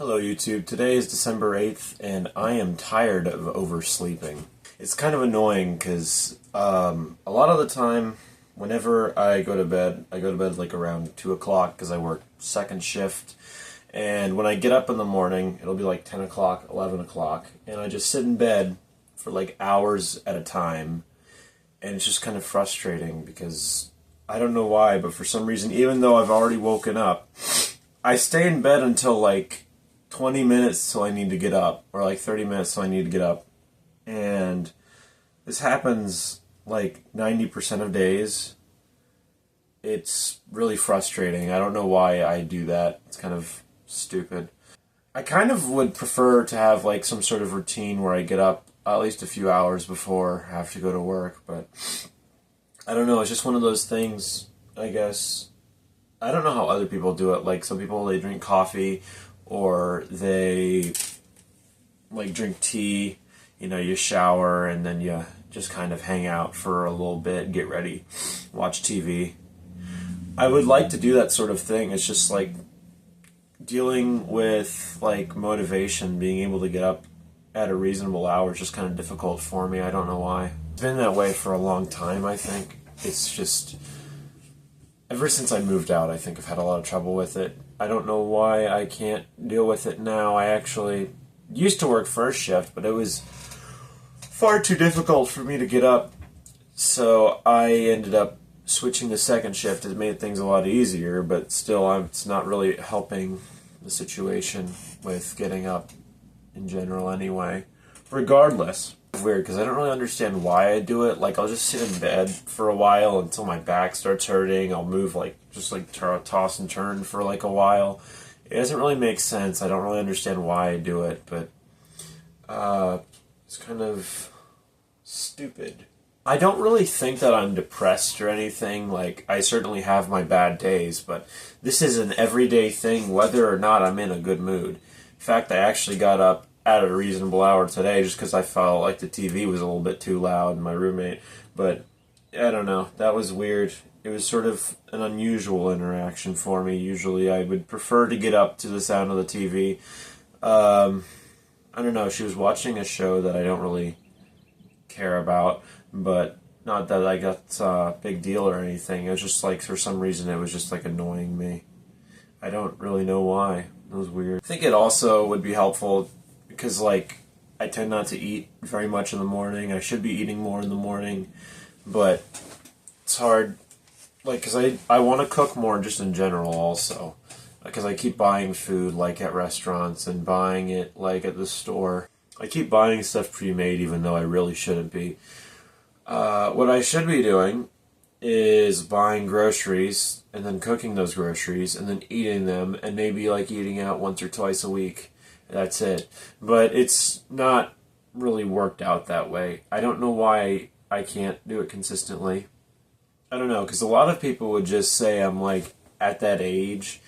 Hello YouTube, today is December 8th and I am tired of oversleeping. It's kind of annoying because a lot of the time whenever I go to bed like around 2 o'clock because I work second shift, and when I get up in the morning it'll be like 10 o'clock, 11 o'clock, and I just sit in bed for like hours at a time, and it's just kind of frustrating because I don't know why, but for some reason, even though I've already woken up, I stay in bed until like 20 minutes till I need to get up, or like 30 minutes till I need to get up. And this happens like 90% of days. It's really frustrating. I don't know why I do that. It's kind of stupid. I kind of would prefer to have like some sort of routine where I get up at least a few hours before I have to go to work, but I don't know. It's just one of those things, I guess. I don't know how other people do it. Like some people, they drink coffee or they like drink tea, you shower and then you just kind of hang out for a little bit, get ready, watch TV. I would like to do that sort of thing. It's just like dealing with like motivation, being able to get up at a reasonable hour is just kind of difficult for me. I don't know why. It's been that way for a long time, I think. It's just ever since I moved out, I think I've had a lot of trouble with it. I don't know why I can't deal with it now. I actually used to work first shift, but it was far too difficult for me to get up. So I ended up switching to second shift. It made things a lot easier, but still it's not really helping the situation with getting up in general anyway. Regardless. Weird, because I don't really understand why I do it. Like, I'll just sit in bed for a while until my back starts hurting. I'll move, toss and turn for, like, a while. It doesn't really make sense. I don't really understand why I do it, but it's kind of stupid. I don't really think that I'm depressed or anything. Like, I certainly have my bad days, but this is an everyday thing, whether or not I'm in a good mood. In fact, I actually got up at a reasonable hour today just because I felt like the TV was a little bit too loud, my roommate. But I don't know, that was weird. It was sort of an unusual interaction for me. Usually I would prefer to get up to the sound of the TV. I don't know, she was watching a show that I don't really care about, but not that I got a big deal or anything. It was just like, for some reason, it was just like annoying me. I don't really know why. It was weird. I think it also would be helpful because, like, I tend not to eat very much in the morning. I should be eating more in the morning, but it's hard, like, because I want to cook more just in general also, because I keep buying food, like, at restaurants and buying it, like, at the store. I keep buying stuff pre-made even though I really shouldn't be. What I should be doing is buying groceries and then cooking those groceries and then eating them and maybe, like, eating out once or twice a week. That's it. But it's not really worked out that way. I don't know why I can't do it consistently. I don't know, because a lot of people would just say I'm like at that age,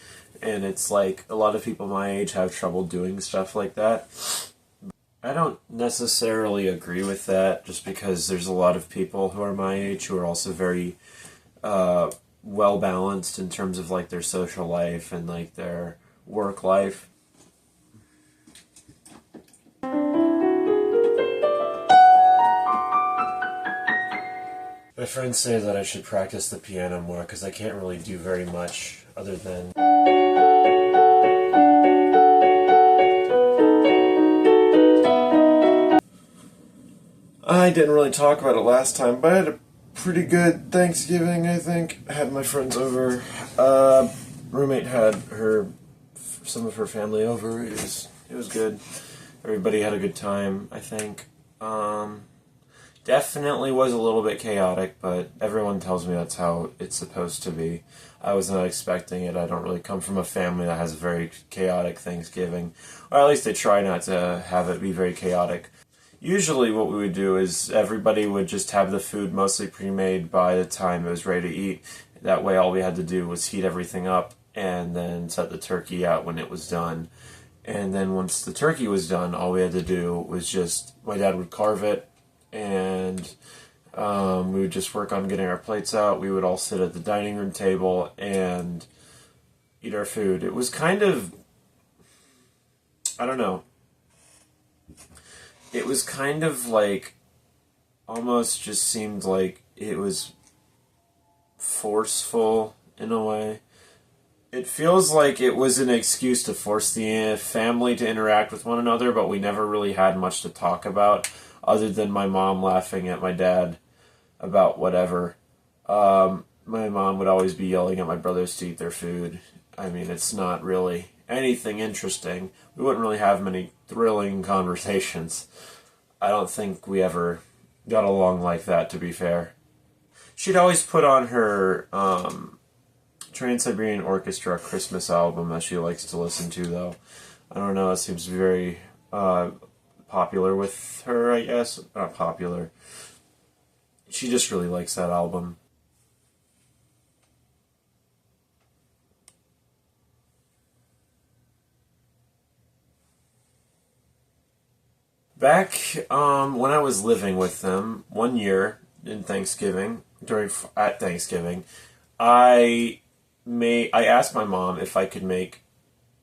and it's like a lot of people my age have trouble doing stuff like that. I don't necessarily agree with that, just because there's a lot of people who are my age who are also very well balanced in terms of like their social life and like their work life. My friends say that I should practice the piano more because I can't really do very much other than I didn't really talk about it last time, but I had a pretty good Thanksgiving, I think. I had my friends over. Roommate had some of her family over. It was good. Everybody had a good time, I think. Definitely was a little bit chaotic, but everyone tells me that's how it's supposed to be. I was not expecting it. I don't really come from a family that has a very chaotic Thanksgiving. Or at least they try not to have it be very chaotic. Usually what we would do is everybody would just have the food mostly pre-made by the time it was ready to eat. That way all we had to do was heat everything up and then set the turkey out when it was done. And then once the turkey was done, all we had to do was just, my dad would carve it, and we would just work on getting our plates out. We would all sit at the dining room table and eat our food. It was kind of I don't know. It was kind of like, almost just seemed like it was forceful in a way. It feels like it was an excuse to force the family to interact with one another, but we never really had much to talk about other than my mom laughing at my dad about whatever. My mom would always be yelling at my brothers to eat their food. I mean, it's not really anything interesting. We wouldn't really have many thrilling conversations. I don't think we ever got along like that, to be fair. She'd always put on her Trans-Siberian Orchestra Christmas album that she likes to listen to, though. I don't know, it seems very popular with her, I guess. Not popular. She just really likes that album. Back when I was living with them, one year in Thanksgiving, at Thanksgiving, I asked my mom if I could make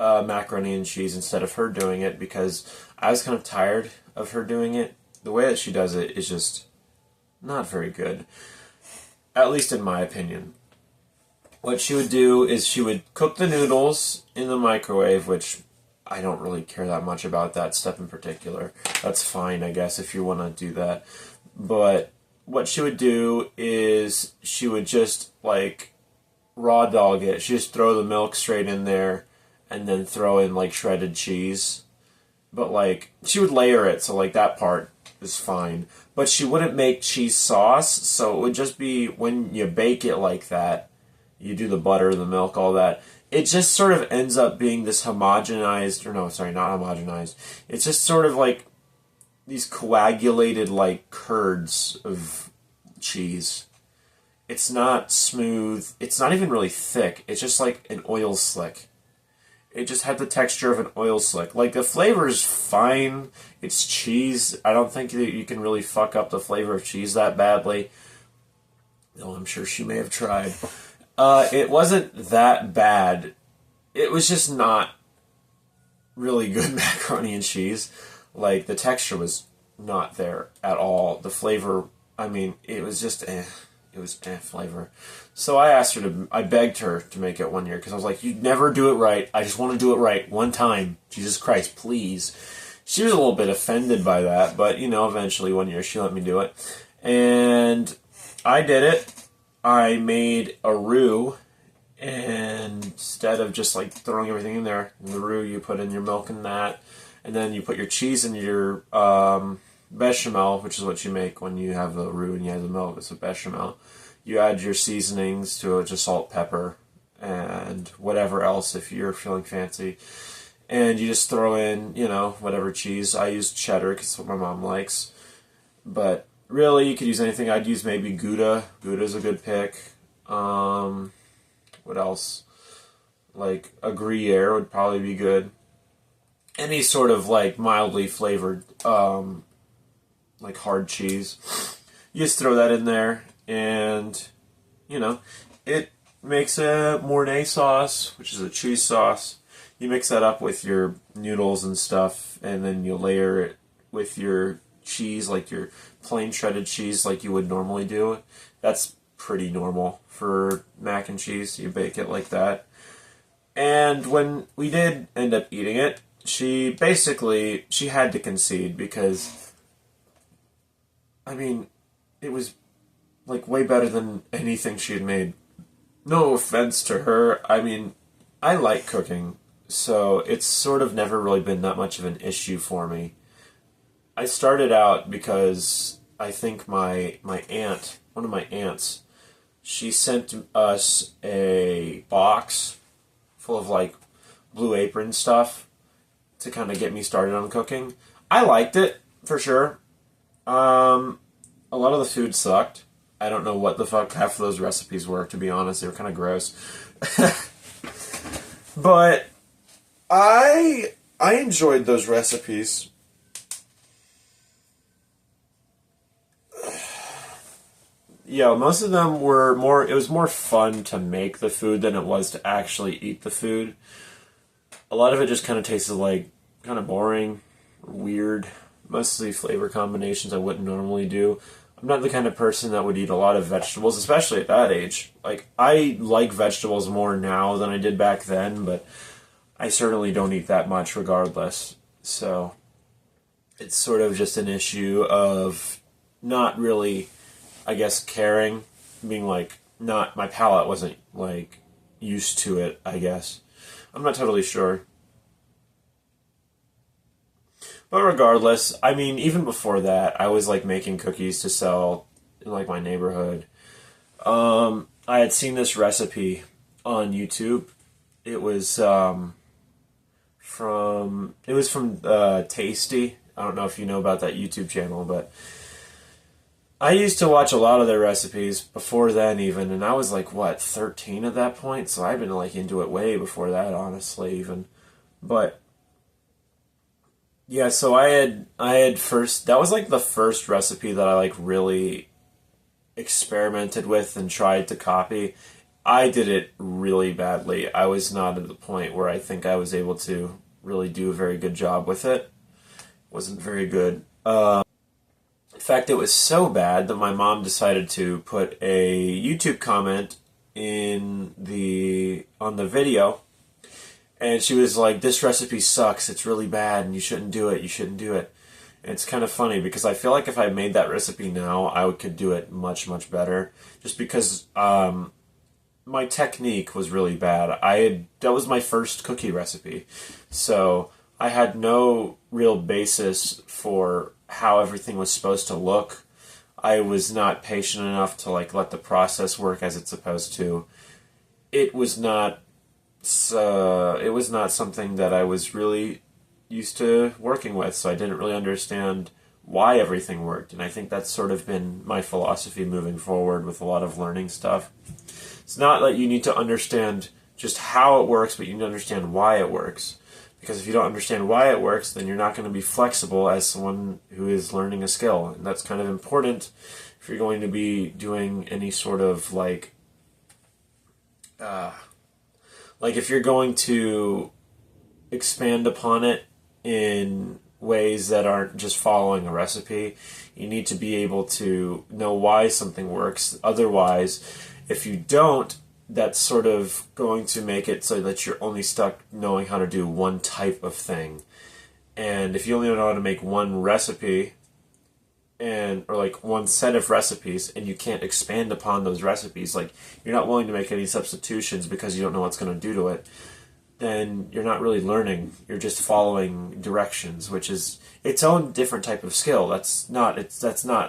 macaroni and cheese instead of her doing it because I was kind of tired of her doing it. The way that she does it is just not very good, at least in my opinion. What she would do is she would cook the noodles in the microwave, which I don't really care that much about that step in particular. That's fine, I guess, if you want to do that. But what she would do is she would just, like, raw dog it. She just throw the milk straight in there and then throw in, like, shredded cheese. But, like, she would layer it, so, like, that part is fine. But she wouldn't make cheese sauce, so it would just be when you bake it like that, you do the butter, the milk, all that, it just sort of ends up being this homogenized, or no, sorry, not homogenized. It's just sort of like these coagulated, like, curds of cheese. It's not smooth. It's not even really thick. It's just like an oil slick. It just had the texture of an oil slick. Like, the flavor is fine. It's cheese. I don't think that you can really fuck up the flavor of cheese that badly. Though I'm sure she may have tried. It wasn't that bad. It was just not really good macaroni and cheese. Like, the texture was not there at all. The flavor, I mean, it was just It was flavor. So I begged her to make it one year, because I was like, you never do it right. I just want to do it right one time. Jesus Christ, please. She was a little bit offended by that, but, eventually one year she let me do it. And I did it. I made a roux, and instead of just, like, throwing everything in there, in the roux, you put in your milk and that, and then you put your cheese and your bechamel, which is what you make when you have the roux and you have the milk. It's a bechamel. You add your seasonings to it, just salt, pepper, and whatever else if you're feeling fancy. And you just throw in, whatever cheese. I use cheddar because it's what my mom likes. But really, you could use anything. I'd use maybe Gouda. Gouda's a good pick. What else? Like, a Gruyere would probably be good. Any sort of, like, mildly flavored, like, hard cheese. You just throw that in there, and, it makes a Mornay sauce, which is a cheese sauce. You mix that up with your noodles and stuff, and then you layer it with your cheese, like your plain shredded cheese, like you would normally do. That's pretty normal for mac and cheese. You bake it like that. And when we did end up eating it, she had to concede, because, I mean, it was, like, way better than anything she had made. No offense to her. I mean, I like cooking, so it's sort of never really been that much of an issue for me. I started out because I think my aunt, one of my aunts, she sent us a box full of, like, Blue Apron stuff to kind of get me started on cooking. I liked it, for sure. A lot of the food sucked. I don't know what the fuck half of those recipes were, to be honest. They were kind of gross. But I enjoyed those recipes. Yeah, most of them were more, it was more fun to make the food than it was to actually eat the food. A lot of it just kind of tasted like kind of boring, weird, mostly flavor combinations I wouldn't normally do. I'm not the kind of person that would eat a lot of vegetables, especially at that age. Like, I like vegetables more now than I did back then, but I certainly don't eat that much regardless. So, it's sort of just an issue of not really, I guess, caring, being like, not, my palate wasn't, like, used to it, I guess. I'm not totally sure. But regardless, I mean, even before that, I was like making cookies to sell in like my neighborhood. I had seen this recipe on YouTube. It was from Tasty. I don't know if you know about that YouTube channel, but I used to watch a lot of their recipes before then even, and I was like, what, 13 at that point? So I've been like into it way before that, honestly, even. But yeah, so I had first, that was like the first recipe that I like really experimented with and tried to copy. I did it really badly. I was not at the point where I think I was able to really do a very good job with it. Wasn't very good. In fact, it was so bad that my mom decided to put a YouTube comment on the video, and she was like, "This recipe sucks. It's really bad, and you shouldn't do it. You shouldn't do it." And it's kind of funny because I feel like if I made that recipe now, could do it much, much better. Just because my technique was really bad. That was my first cookie recipe, so I had no real basis for how everything was supposed to look. I was not patient enough to like let the process work as it's supposed to. It was not. It was not something that I was really used to working with, so I didn't really understand why everything worked. And I think that's sort of been my philosophy moving forward with a lot of learning stuff. It's not that you need to understand just how it works, but you need to understand why it works. Because if you don't understand why it works, then you're not going to be flexible as someone who is learning a skill. And that's kind of important if you're going to be doing any sort of like if you're going to expand upon it in ways that aren't just following a recipe, you need to be able to know why something works. Otherwise, if you don't, that's sort of going to make it so that you're only stuck knowing how to do one type of thing. And if you only know how to make one recipe, or like one set of recipes, and you can't expand upon those recipes, like you're not willing to make any substitutions because you don't know what's going to do to it, then you're not really learning. You're just following directions, which is its own different type of skill. That's not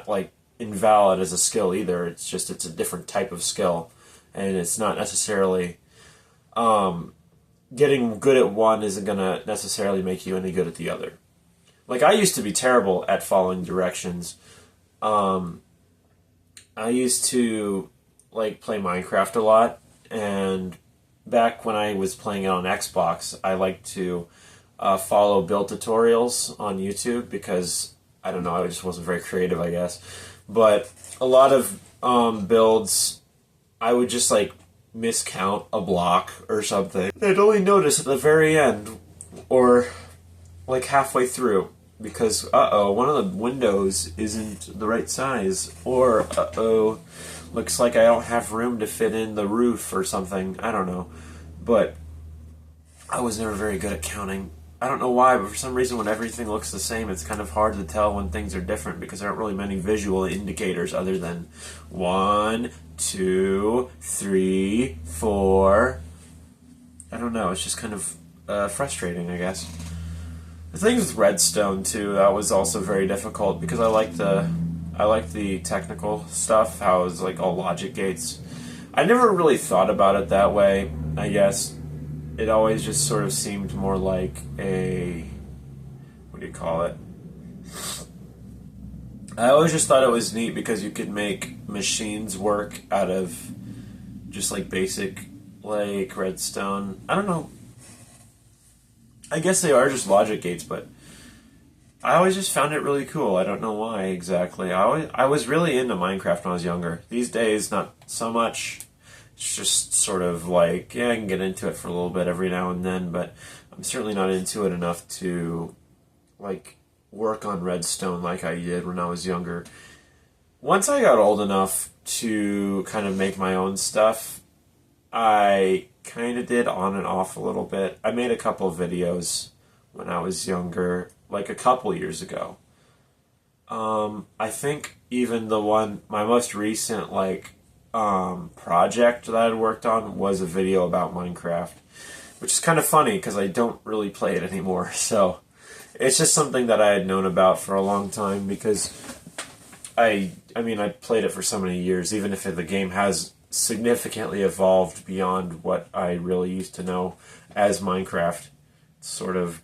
like invalid as a skill either. It's just it's a different type of skill, and it's not necessarily getting good at one isn't going to necessarily make you any good at the other. Like, I used to be terrible at following directions. I used to, like, play Minecraft a lot, and back when I was playing it on Xbox, I liked to follow build tutorials on YouTube because, I don't know, I just wasn't very creative, I guess. But a lot of builds, I would just, like, miscount a block or something. I'd only notice at the very end, or like halfway through, because one of the windows isn't the right size, or looks like I don't have room to fit in the roof or something. I don't know, but I was never very good at counting. I don't know why, but for some reason when everything looks the same, it's kind of hard to tell when things are different because there aren't really many visual indicators other than 1, 2, 3, 4. I don't know, it's just kind of frustrating, I guess. The thing with Redstone too, that was also very difficult because I like the technical stuff, how it's like all logic gates. I never really thought about it that way, I guess. It always just sort of seemed more like a, what do you call it? I always just thought it was neat because you could make machines work out of just like basic like redstone. I don't know. I guess they are just logic gates, but I always just found it really cool. I don't know why exactly. I was really into Minecraft when I was younger. These days, not so much. It's just sort of like, yeah, I can get into it for a little bit every now and then, but I'm certainly not into it enough to, like, work on Redstone like I did when I was younger. Once I got old enough to kind of make my own stuff, I kind of did on and off a little bit. I made a couple of videos when I was younger, like a couple years ago. I think even my most recent, like, project that I'd worked on was a video about Minecraft, which is kind of funny because I don't really play it anymore. So it's just something that I had known about for a long time because I mean, I played it for so many years, even if the game has significantly evolved beyond what I really used to know as Minecraft. It's sort of,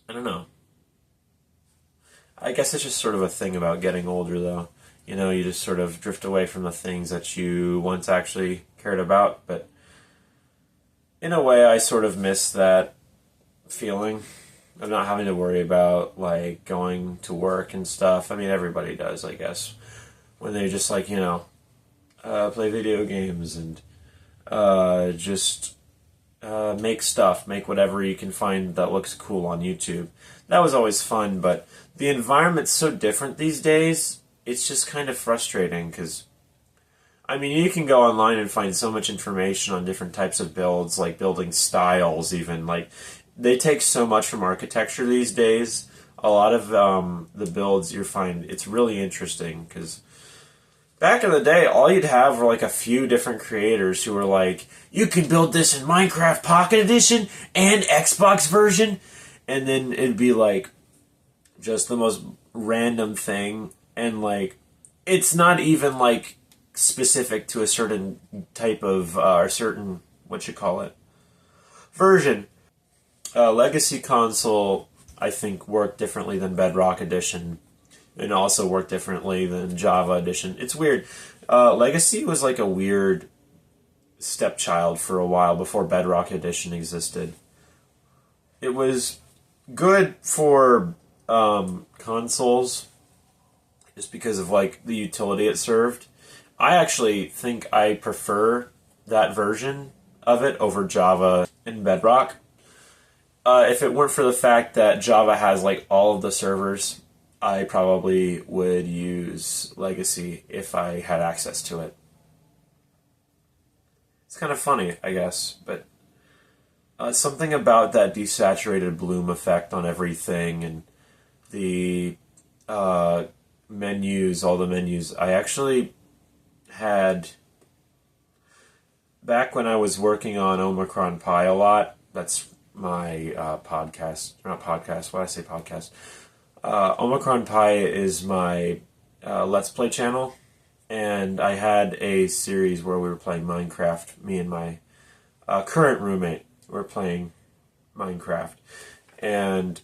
I don't know. I guess it's just sort of a thing about getting older, though. You know, you just sort of drift away from the things that you once actually cared about, but in a way, I sort of miss that feeling of not having to worry about, like, going to work and stuff. I mean, everybody does, I guess, when they just, like, play video games and just make stuff, make whatever you can find that looks cool on YouTube. That was always fun, but the environment's so different these days, it's just kind of frustrating because, I mean, you can go online and find so much information on different types of builds, like building styles even. Like, they take so much from architecture these days. A lot of the builds you find, it's really interesting because back in the day, all you'd have were like a few different creators who were like, you can build this in Minecraft Pocket Edition and Xbox version, and then it'd be like just the most random thing, and like it's not even like specific to a certain type of or certain version. Legacy Console, I think, worked differently than Bedrock Edition, and also worked differently than Java Edition. It's weird. Legacy was like a weird stepchild for a while before Bedrock Edition existed. It was good for consoles just because of like the utility it served. I actually think I prefer that version of it over Java and Bedrock. If it weren't for the fact that Java has like all of the servers, I probably would use Legacy if I had access to it. It's kind of funny, I guess, but something about that desaturated bloom effect on everything and the menus, all the menus. I actually had, back when I was working on Omicron Pi a lot, that's my podcast, not podcast, why did I say podcast? Omicron Pi is my Let's Play channel, and I had a series where we were playing Minecraft. Me and my current roommate were playing Minecraft, and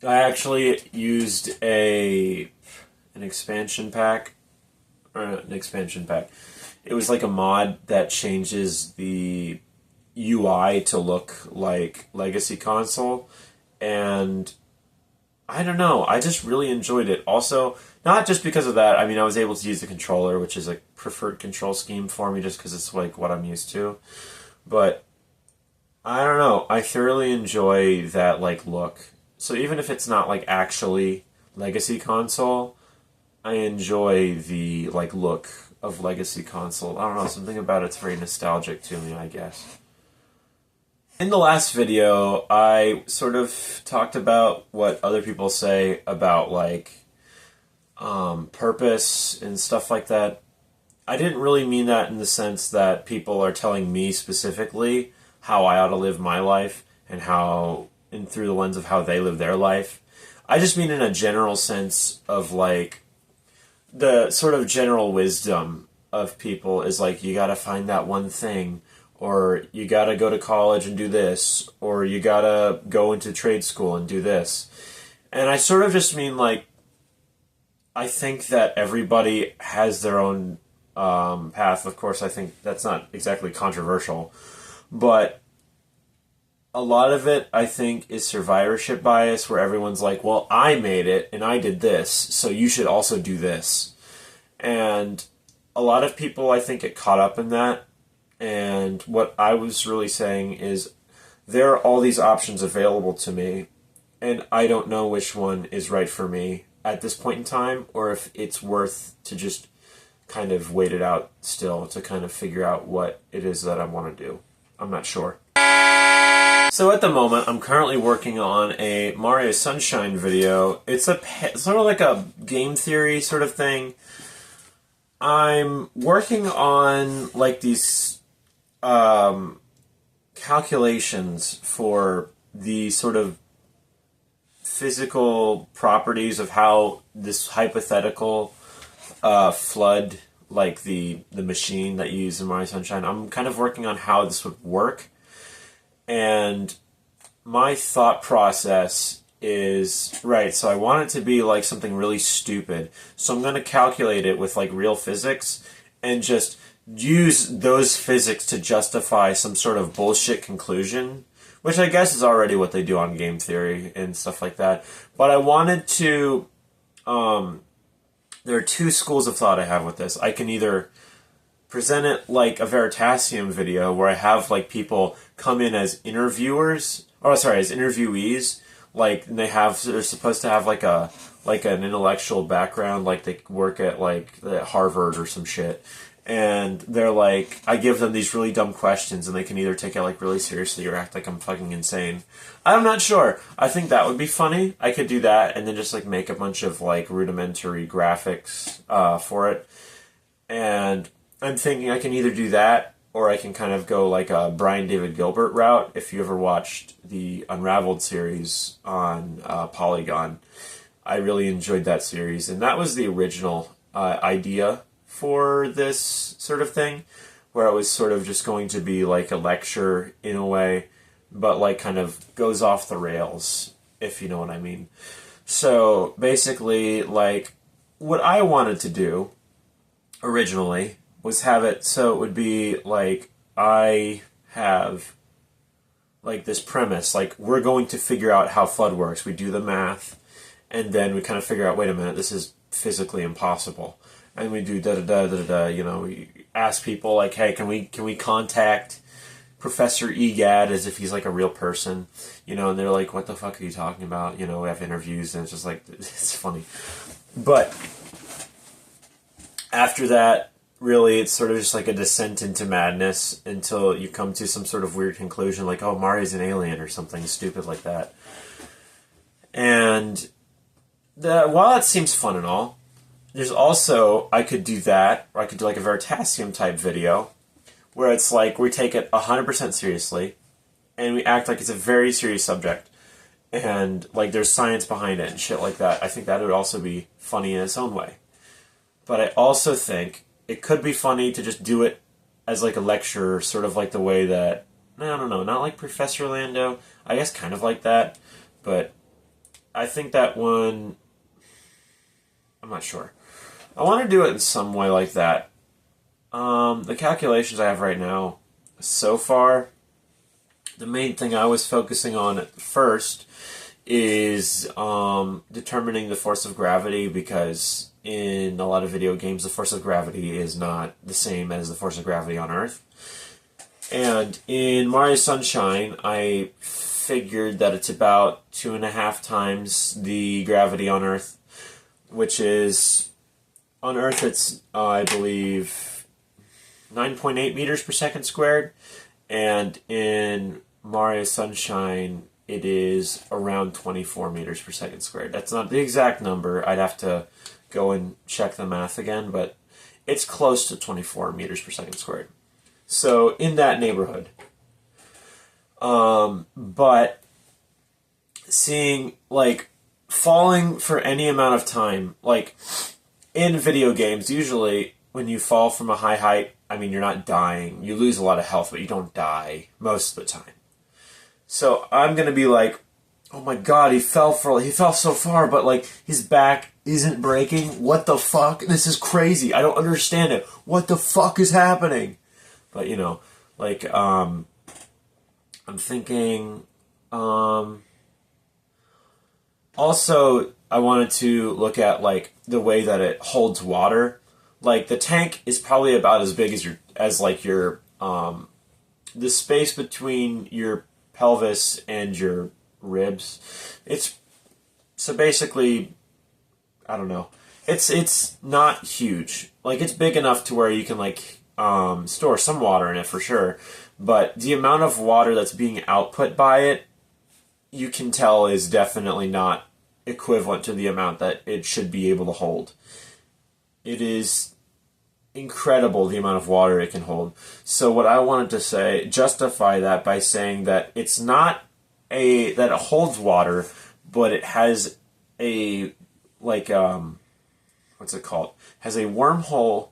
I actually used an expansion pack, It was like a mod that changes the UI to look like Legacy Console, and I don't know, I just really enjoyed it. Also, not just because of that, I mean, I was able to use the controller, which is a preferred control scheme for me just because it's like what I'm used to, but I don't know, I thoroughly enjoy that like look. So even if it's not like actually Legacy Console, I enjoy the like look of Legacy Console. I don't know, something about it's very nostalgic to me, I guess. In the last video, I sort of talked about what other people say about like purpose and stuff like that. I didn't really mean that in the sense that people are telling me specifically how I ought to live my life and through the lens of how they live their life. I just mean in a general sense of like the sort of general wisdom of people is like, you gotta find that one thing, or you gotta go to college and do this, or you gotta go into trade school and do this. And I sort of just mean like, I think that everybody has their own path. Of course, I think that's not exactly controversial, but a lot of it, I think, is survivorship bias, where everyone's like, well, I made it, and I did this, so you should also do this. And a lot of people, I think, get caught up in that, And what I was really saying is there are all these options available to me, and I don't know which one is right for me at this point in time, or if it's worth to just kind of wait it out still to kind of figure out what it is that I want to do. I'm not sure. So at the moment, I'm currently working on a Mario Sunshine video. It's sort of like a game theory sort of thing. I'm working on like these calculations for the sort of physical properties of how this hypothetical flood, like the machine that you use in Mario Sunshine, I'm kind of working on how this would work. And my thought process is, right, so I want it to be like something really stupid. So I'm going to calculate it with like real physics and just use those physics to justify some sort of bullshit conclusion, which I guess is already what they do on game theory and stuff like that. But I wanted to, there are two schools of thought I have with this. I can either present it like a Veritasium video where I have like people come in as interviewers, or sorry, as interviewees, like they're supposed to have like an intellectual background, like they work at Harvard or some shit. And they're like, I give them these really dumb questions and they can either take it like really seriously or act like I'm fucking insane. I'm not sure. I think that would be funny. I could do that and then just like make a bunch of like rudimentary graphics for it. And I'm thinking I can either do that or I can kind of go like a Brian David Gilbert route. If you ever watched the Unraveled series on Polygon, I really enjoyed that series. And that was the original idea for this sort of thing, where it was sort of just going to be like a lecture in a way, but like kind of goes off the rails, if you know what I mean. So basically, like, what I wanted to do originally was have it so it would be like I have like this premise, like we're going to figure out how FUD works. We do the math, and then we kind of figure out, wait a minute, this is physically impossible. And we do da-da-da-da-da, you know, we ask people like, hey, can we contact Professor EGAD as if he's like a real person, you know, and they're like, what the fuck are you talking about? You know, we have interviews, and it's just like, it's funny. But after that, really, it's sort of just like a descent into madness until you come to some sort of weird conclusion, like, oh, Mario's an alien or something stupid like that. And while that seems fun and all, there's also, I could do that, or I could do like a Veritasium type video, where it's like we take it 100% seriously, and we act like it's a very serious subject, and like there's science behind it and shit like that. I think that would also be funny in its own way. But I also think it could be funny to just do it as like a lecture, sort of like the way that, I don't know, not like Professor Lando, I guess kind of like that, but I think that one, I'm not sure. I want to do it in some way like that. The calculations I have right now, so far, the main thing I was focusing on at first is determining the force of gravity, because in a lot of video games, the force of gravity is not the same as the force of gravity on Earth. And in Mario Sunshine, I figured that it's about 2.5 times the gravity on Earth, which is, on Earth it's, I believe, 9.8 meters per second squared, and in Mario Sunshine it is around 24 meters per second squared. That's not the exact number, I'd have to go and check the math again, but it's close to 24 meters per second squared. So, in that neighborhood. But seeing, like, falling for any amount of time, like, in video games, usually when you fall from a high height, I mean, you're not dying. You lose a lot of health, but you don't die most of the time. So I'm going to be like, oh my god, he fell so far, but like his back isn't breaking. What the fuck? This is crazy. I don't understand it. What the fuck is happening? But you know, like I'm thinking also I wanted to look at like the way that it holds water. Like the tank is probably about as big as your the space between your pelvis and your ribs. It's so basically, I don't know. It's not huge. Like, it's big enough to where you can like store some water in it for sure. But the amount of water that's being output by it, you can tell is definitely not equivalent to the amount that it should be able to hold. It is incredible the amount of water it can hold. So what I wanted to say, justify that by saying that it's not that it holds water, but it has a like what's it called? Has a wormhole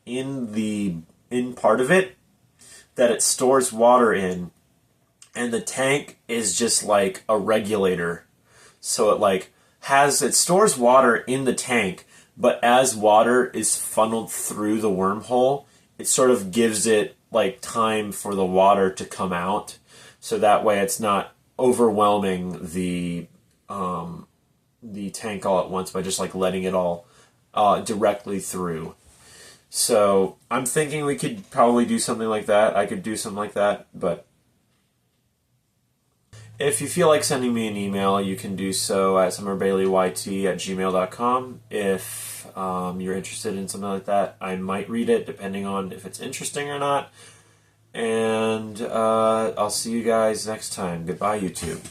in part of it that it stores water in, and the tank is just like a regulator. So it stores water in the tank, but as water is funneled through the wormhole, it sort of gives it like time for the water to come out, so that way it's not overwhelming the tank all at once by just like letting it all directly through. So I'm thinking we could probably do something like that. I could do something like that, but if you feel like sending me an email, you can do so at summerbaileyyt@gmail.com. If you're interested in something like that, I might read it, depending on if it's interesting or not. And I'll see you guys next time. Goodbye, YouTube.